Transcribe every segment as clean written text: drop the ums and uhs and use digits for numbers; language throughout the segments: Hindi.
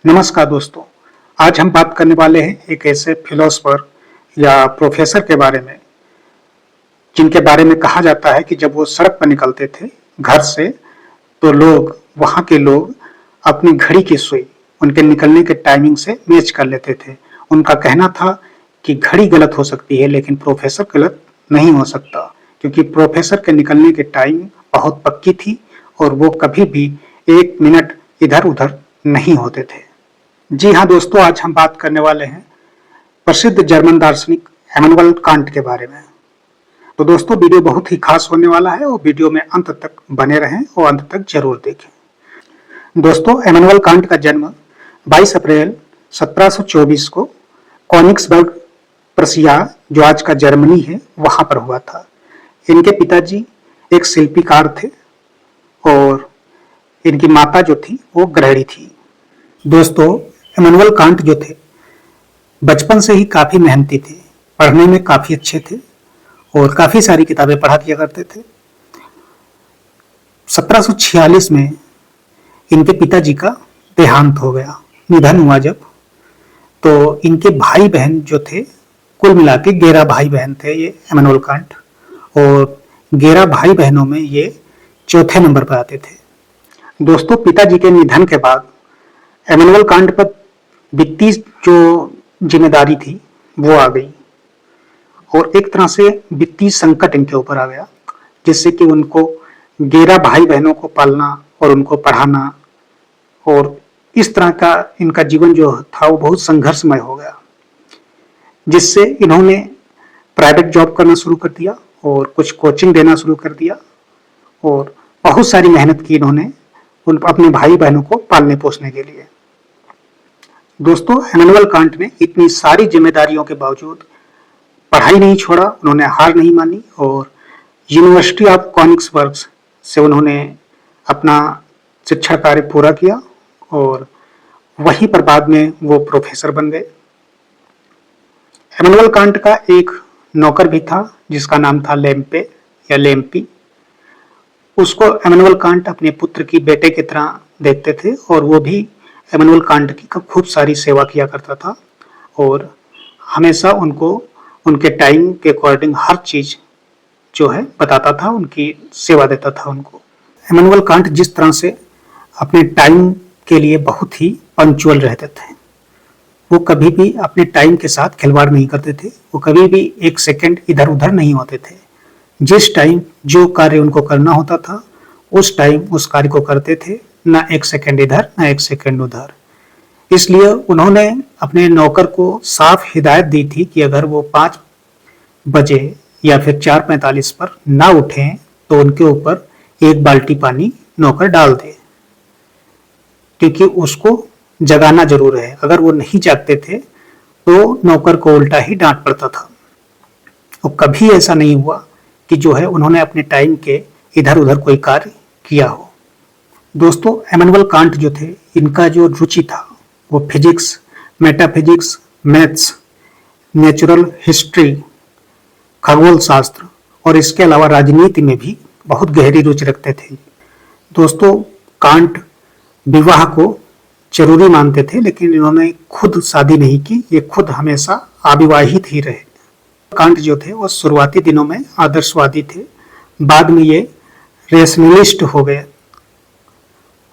नमस्कार दोस्तों। आज हम बात करने वाले हैं एक ऐसे फिलोसोफर या प्रोफेसर के बारे में जिनके बारे में कहा जाता है कि जब वो सड़क पर निकलते थे घर से तो वहां के लोग अपनी घड़ी की सुई उनके निकलने के टाइमिंग से मैच कर लेते थे। उनका कहना था कि घड़ी गलत हो सकती है लेकिन प्रोफेसर गलत नहीं हो सकता, क्योंकि प्रोफेसर के निकलने के टाइम बहुत पक्की थी और वो कभी भी एक मिनट इधर उधर नहीं होते थे। जी हाँ दोस्तों, आज हम बात करने वाले हैं प्रसिद्ध जर्मन दार्शनिक इमैनुअल कांट के बारे में। तो दोस्तों, वीडियो बहुत ही खास होने वाला है और वीडियो में अंत तक बने रहें और अंत तक जरूर देखें। दोस्तों, इमैनुअल कांट का जन्म 22 अप्रैल 1724 को कोनिग्सबर्ग, प्रशिया, जो आज का जर्मनी है, वहां पर हुआ था। इनके पिताजी एक शिल्पीकार थे और इनकी माता जो थी वो गृहिणी थी। दोस्तों, इमैनुअल कांट जो थे बचपन से ही काफी मेहनती थे, पढ़ने में काफी अच्छे थे और काफी सारी किताबें पढ़ा किया करते थे। 1746 में इनके पिताजी का देहांत हो गया, निधन हुआ जब, तो इनके भाई बहन जो थे, कुल मिला के 11 भाई बहन थे ये इमैनुअल कांट, और 11 भाई बहनों में ये चौथे नंबर पर आते थे। दोस्तों, पिताजी के निधन के बाद इमैनुअल कांट पर वित्तीय जो जिम्मेदारी थी वो आ गई और एक तरह से वित्तीय संकट इनके ऊपर आ गया, जिससे कि उनको 11 भाई बहनों को पालना और उनको पढ़ाना और इस तरह का इनका जीवन जो था वो बहुत संघर्षमय हो गया, जिससे इन्होंने प्राइवेट जॉब करना शुरू कर दिया और कुछ कोचिंग देना शुरू कर दिया और बहुत सारी मेहनत की इन्होंने अपने भाई बहनों को पालने पोसने के लिए। दोस्तों, इमैनुअल कांट ने इतनी सारी जिम्मेदारियों के बावजूद पढ़ाई नहीं छोड़ा, उन्होंने हार नहीं मानी और यूनिवर्सिटी ऑफ कोनिग्सबर्ग से उन्होंने अपना शिक्षा कार्य पूरा किया और वहीं पर बाद में वो प्रोफेसर बन गए। इमैनुअल कांट का एक नौकर भी था जिसका नाम था लेम्पे या लेम्पी। उसको इमैनुअल कांट अपने पुत्र की बेटे की तरह देखते थे और वो भी इमैनुअल कांट की खूब सारी सेवा किया करता था और हमेशा उनको उनके टाइम के अकॉर्डिंग हर चीज जो है बताता था, उनकी सेवा देता था उनको। इमैनुअल कांट जिस तरह से अपने टाइम के लिए बहुत ही पंक्चुअल रहते थे, वो कभी भी अपने टाइम के साथ खिलवाड़ नहीं करते थे, वो कभी भी एक सेकंड इधर उधर नहीं होते थे। जिस टाइम जो कार्य उनको करना होता था उस टाइम उस कार्य को करते थे, ना एक सेकंड इधर ना एक सेकंड उधर। इसलिए उन्होंने अपने नौकर को साफ हिदायत दी थी कि अगर वो 5 बजे या फिर 4:45 पर ना उठें तो उनके ऊपर 1 बाल्टी पानी नौकर डाल दे, क्योंकि उसको जगाना जरूर है। अगर वो नहीं जागते थे तो नौकर को उल्टा ही डांट पड़ता था। और कभी ऐसा नहीं हुआ कि जो है उन्होंने अपने टाइम के इधर उधर कोई कार्य किया हो। दोस्तों, इमैनुअल कांट जो थे, इनका जो रुचि था वो physics, metaphysics, maths, natural history, खगोल शास्त्र और इसके अलावा राजनीति में भी बहुत गहरी रुचि रखते थे। दोस्तों, कांट विवाह को जरूरी मानते थे, लेकिन इन्होंने खुद शादी नहीं की, ये खुद हमेशा अविवाहित ही रहे। कांट जो थे वो शुरुआती दिनों में आदर्शवादी थे, बाद में ये रेशनलिस्ट हो गए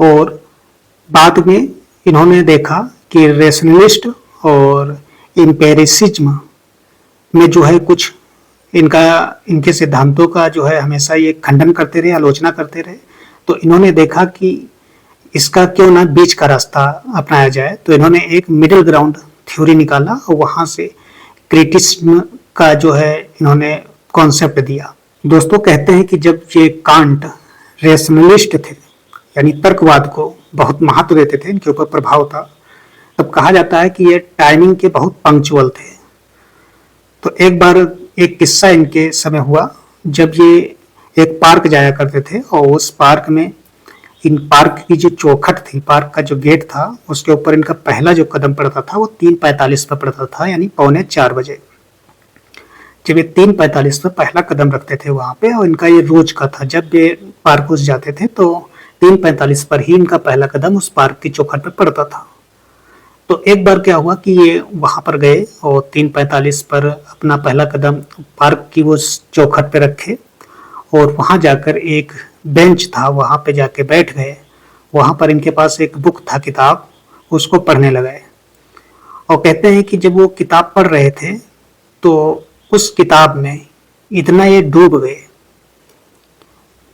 और बाद में इन्होंने देखा कि रेशनलिस्ट और एम्पिरिसिज्म में जो है कुछ इनके सिद्धांतों का जो है हमेशा ये खंडन करते रहे, आलोचना करते रहे। तो इन्होंने देखा कि इसका क्यों ना बीच का रास्ता अपनाया जाए, तो इन्होंने एक मिडिल ग्राउंड थ्योरी निकाला और वहां से क्रिटिसिज्म का जो है इन्होंने कॉन्सेप्ट दिया। दोस्तों, कहते हैं कि जब ये कांट रेशनलिस्ट थे, यानी तर्कवाद को बहुत महत्व देते थे, इनके ऊपर प्रभाव था, तब कहा जाता है कि ये टाइमिंग के बहुत पंक्चुअल थे। तो एक बार एक किस्सा इनके समय हुआ, जब ये एक पार्क जाया करते थे और उस पार्क में इन पार्क की जो चौखट थी, पार्क का जो गेट था, उसके ऊपर इनका पहला जो कदम पड़ता था वो 3:45 पर पड़ता था, यानी 3:45 बजे। जब ये 3:45 पर पहला कदम रखते थे वहां पे, और इनका ये रोज का था, जब ये पार्क जाते थे तो 3:45 पर ही इनका पहला कदम उस पार्क की चौखट पर पड़ता था। तो एक बार क्या हुआ कि ये वहां पर गए और 3:45 पर अपना पहला कदम पार्क की वो चौखट पे रखे और वहां जाकर एक बेंच था, वहां पे जाके बैठ गए। वहां पर इनके पास एक बुक था, किताब, उसको पढ़ने लगे। और कहते हैं कि जब वो किताब पढ़ रहे थे तो उस किताब में इतना ये डूब गए,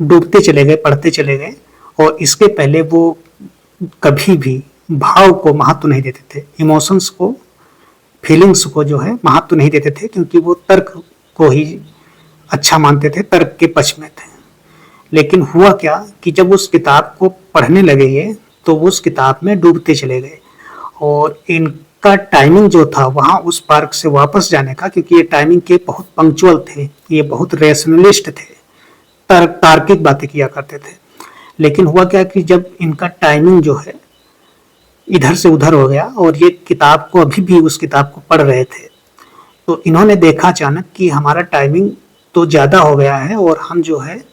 डूबते चले गए, पढ़ते चले गए। और इसके पहले वो कभी भी भाव को महत्व नहीं देते थे, इमोशंस को, फीलिंग्स को जो है महत्व नहीं देते थे, क्योंकि वो तर्क को ही अच्छा मानते थे, तर्क के पक्ष में थे। लेकिन हुआ क्या कि जब उस किताब को पढ़ने लगे ये, तो उस किताब में डूबते चले गए। और इनका टाइमिंग जो था वहां उस पार्क से वापस जाने का, क्योंकि ये टाइमिंग के बहुत पंक्चुअल थे, ये बहुत रेशनलिस्ट थे, तार्किक बातें किया करते थे। लेकिन हुआ क्या कि जब इनका टाइमिंग जो है इधर से उधर हो गया और ये किताब को अभी भी उस किताब को पढ़ रहे थे, तो इन्होंने देखा अचानक कि हमारा टाइमिंग तो ज़्यादा हो गया है और हम जो है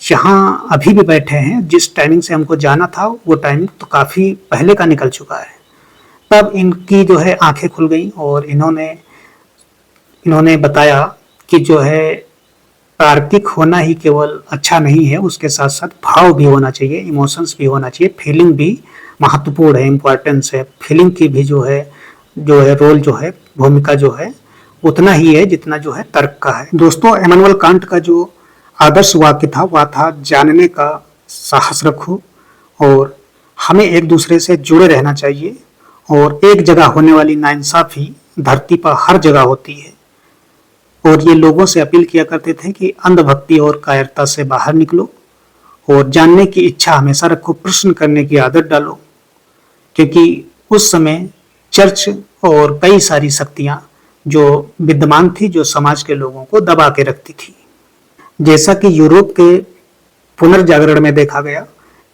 यहाँ अभी भी बैठे हैं, जिस टाइमिंग से हमको जाना था वो टाइमिंग तो काफ़ी पहले का निकल चुका है। तब इनकी जो है आंखें खुल गई और इन्होंने बताया कि जो है तार्किक होना ही केवल अच्छा नहीं है, उसके साथ साथ भाव भी होना चाहिए, इमोशंस भी होना चाहिए, फीलिंग भी महत्वपूर्ण है, इम्पोर्टेंस है। फीलिंग की भी जो है रोल जो है, भूमिका जो है उतना ही है जितना जो है तर्क का है। दोस्तों, इमैनुअल कांट का जो आदर्श वाक्य था वह था, जानने का साहस रखो और हमें एक दूसरे से जुड़े रहना चाहिए, और एक जगह होने वाली नाइंसाफी धरती पर हर जगह होती है। और ये लोगों से अपील किया करते थे कि अंधभक्ति और कायरता से बाहर निकलो और जानने की इच्छा हमेशा रखो, प्रश्न करने की आदत डालो, क्योंकि उस समय चर्च और कई सारी शक्तियां जो विद्यमान थी, जो समाज के लोगों को दबा के रखती थी। जैसा कि यूरोप के पुनर्जागरण में देखा गया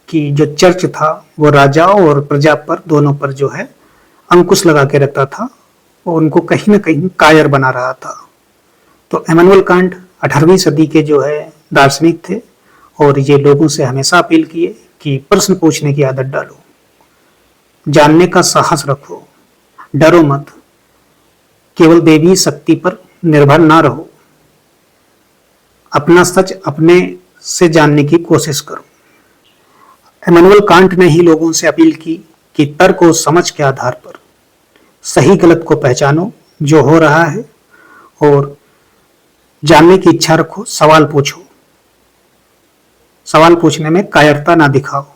कि जो चर्च था वो राजा और प्रजा पर, दोनों पर जो है अंकुश लगा के रखता था और उनको कहीं ना कहीं कायर बना रहा था। तो इमैनुअल कांट 18वीं सदी के जो है दार्शनिक थे और ये लोगों से हमेशा अपील किए कि प्रश्न पूछने की आदत डालो, जानने का साहस रखो, डरो मत, केवल देवी शक्ति पर निर्भर ना रहो, अपना सच अपने से जानने की कोशिश करो। इमैनुअल कांट ने ही लोगों से अपील की कि तर्क और समझ के आधार पर सही गलत को पहचानो जो हो रहा है, और जानने की इच्छा रखो, सवाल पूछो, सवाल पूछने में कायरता ना दिखाओ।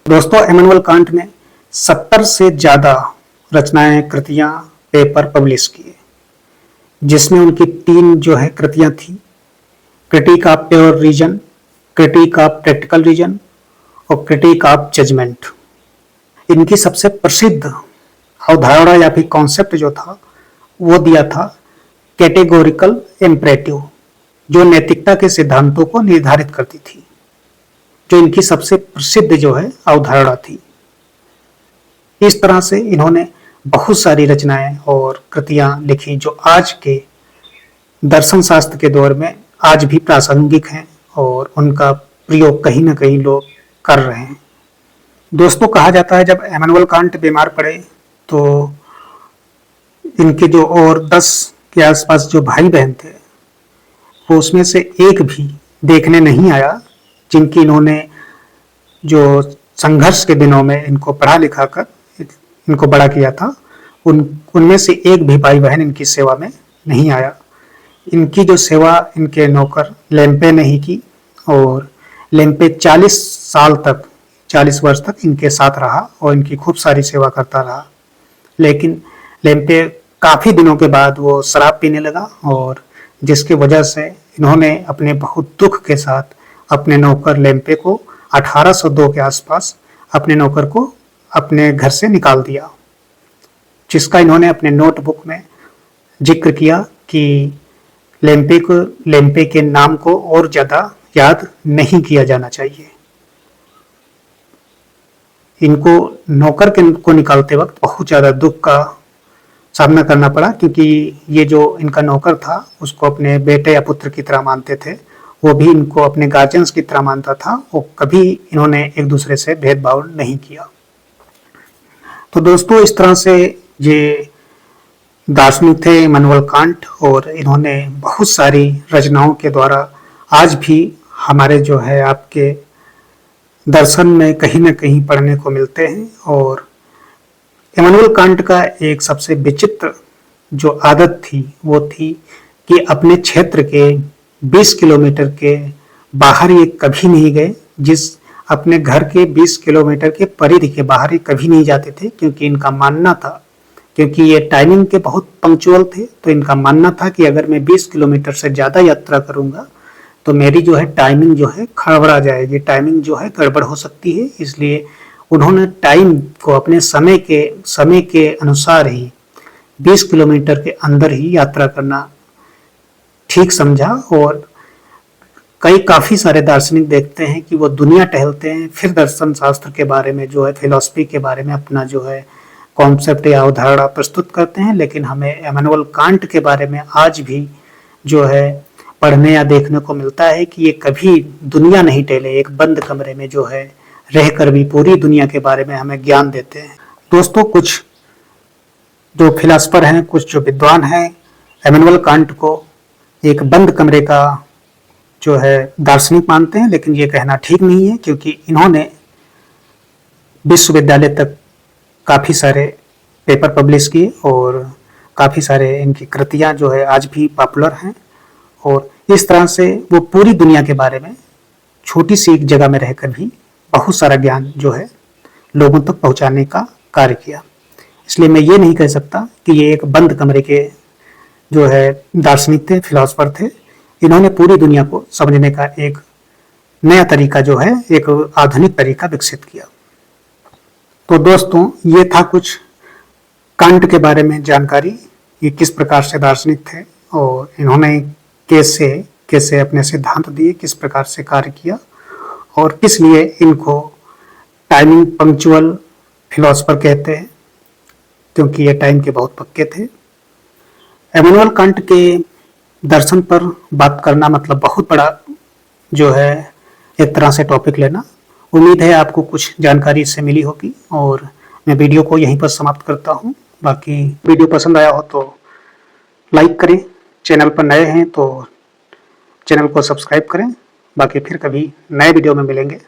दोस्तों, इमैनुअल कांट ने 70 से ज्यादा रचनाएं, कृतियां, पेपर पब्लिश किए, जिसमें उनकी 3 जो है कृतियां थी, critique of pure reason, critique of practical reason और क्रिटिक ऑफ जजमेंट। इनकी सबसे प्रसिद्ध अवधारणा या फिर कॉन्सेप्ट जो था वो दिया था कैटेगोरिकल इम्परेटिव, जो नैतिकता के सिद्धांतों को निर्धारित करती थी, जो इनकी सबसे प्रसिद्ध जो है अवधारणा थी। इस तरह से इन्होंने बहुत सारी रचनाएं और कृतियां लिखी जो आज के दर्शन शास्त्र के दौर में आज भी प्रासंगिक हैं और उनका प्रयोग कहीं ना कहीं लोग कर रहे हैं। दोस्तों, कहा जाता है जब इमैनुअल कांट बीमार पड़े तो इनके जो और 10 के आसपास जो भाई बहन थे, वो उसमें से एक भी देखने नहीं आया, जिनकी इन्होंने जो संघर्ष के दिनों में इनको पढ़ा लिखा कर इनको बड़ा किया था, उनमें से एक भी भाई बहन इनकी सेवा में नहीं आया। इनकी जो सेवा इनके नौकर लेम्पे ने ही की, और लेम्पे 40 वर्ष तक इनके साथ रहा और इनकी खूब सारी सेवा करता रहा। लेकिन लेम्पे काफ़ी दिनों के बाद वो शराब पीने लगा, और जिसकी वजह से इन्होंने अपने बहुत दुख के साथ अपने नौकर लेम्पे को 1802 के आसपास अपने नौकर को अपने घर से निकाल दिया, जिसका इन्होंने अपने नोटबुक में जिक्र किया कि लेम्पे के नाम को और ज़्यादा याद नहीं किया जाना चाहिए। इनको नौकर को निकालते वक्त बहुत ज़्यादा दुख का सामना करना पड़ा, क्योंकि ये जो इनका नौकर था उसको अपने बेटे या पुत्र की तरह मानते थे, वो भी इनको अपने गार्जियंस की तरह मानता था, वो कभी इन्होंने एक दूसरे से भेदभाव नहीं किया। तो दोस्तों इस तरह से ये दार्शनिक थे इमैनुअल कांट, और इन्होंने बहुत सारी रचनाओं के द्वारा आज भी हमारे जो है आपके दर्शन में कहीं ना कहीं पढ़ने को मिलते हैं। और इमैनुअल कांट का एक सबसे विचित्र जो आदत थी वो थी कि अपने क्षेत्र के 20 किलोमीटर के बाहर ये कभी नहीं गए। अपने घर के 20 किलोमीटर के परिधि के बाहर ये कभी नहीं जाते थे, क्योंकि इनका मानना था, क्योंकि ये टाइमिंग के बहुत पंक्चुअल थे, तो इनका मानना था कि अगर मैं 20 किलोमीटर से ज़्यादा यात्रा करूंगा तो मेरी जो है टाइमिंग जो है गड़बड़ा जाएगी, टाइमिंग जो है गड़बड़ हो सकती है। इसलिए उन्होंने टाइम को अपने समय के अनुसार ही 20 किलोमीटर के अंदर ही यात्रा करना ठीक समझा। और काफी सारे दार्शनिक देखते हैं कि वो दुनिया टहलते हैं, फिर दर्शन शास्त्र के बारे में जो है फिलॉसफी के बारे में अपना जो है कॉन्सेप्ट या अवधारणा प्रस्तुत करते हैं। लेकिन हमें इमैनुअल कांट के बारे में आज भी जो है पढ़ने या देखने को मिलता है कि ये कभी दुनिया नहीं टहले, एक बंद कमरे में जो है रहकर भी पूरी दुनिया के बारे में हमें ज्ञान देते हैं। दोस्तों कुछ जो फिलोसफर हैं, कुछ जो विद्वान हैं, इमैनुअल कांट को एक बंद कमरे का जो है दार्शनिक मानते हैं, लेकिन ये कहना ठीक नहीं है, क्योंकि इन्होंने विश्वविद्यालय तक काफ़ी सारे पेपर पब्लिश किए और काफ़ी सारे इनकी कृतियां जो है आज भी पॉपुलर हैं। और इस तरह से वो पूरी दुनिया के बारे में छोटी सी एक जगह में रहकर भी बहुत सारा ज्ञान जो है लोगों तक पहुंचाने का कार्य किया। इसलिए मैं ये नहीं कह सकता कि ये एक बंद कमरे के जो है दार्शनिक थे, फिलोसफर थे। इन्होंने पूरी दुनिया को समझने का एक नया तरीका जो है, एक आधुनिक तरीका विकसित किया। तो दोस्तों ये था कुछ कांट के बारे में जानकारी, ये किस प्रकार से दार्शनिक थे और इन्होंने कैसे अपने सिद्धांत दिए, किस प्रकार से कार्य किया और किस लिए इनको टाइमिंग पंक्चुअल फिलोसफर कहते हैं, क्योंकि ये टाइम के बहुत पक्के थे। इमैनुअल कांट के दर्शन पर बात करना मतलब बहुत बड़ा जो है एक तरह से टॉपिक लेना। उम्मीद है आपको कुछ जानकारी इससे मिली होगी और मैं वीडियो को यहीं पर समाप्त करता हूँ। बाकी वीडियो पसंद आया हो तो लाइक करें, चैनल पर नए हैं तो चैनल को सब्सक्राइब करें। बाकी फिर कभी नए वीडियो में मिलेंगे।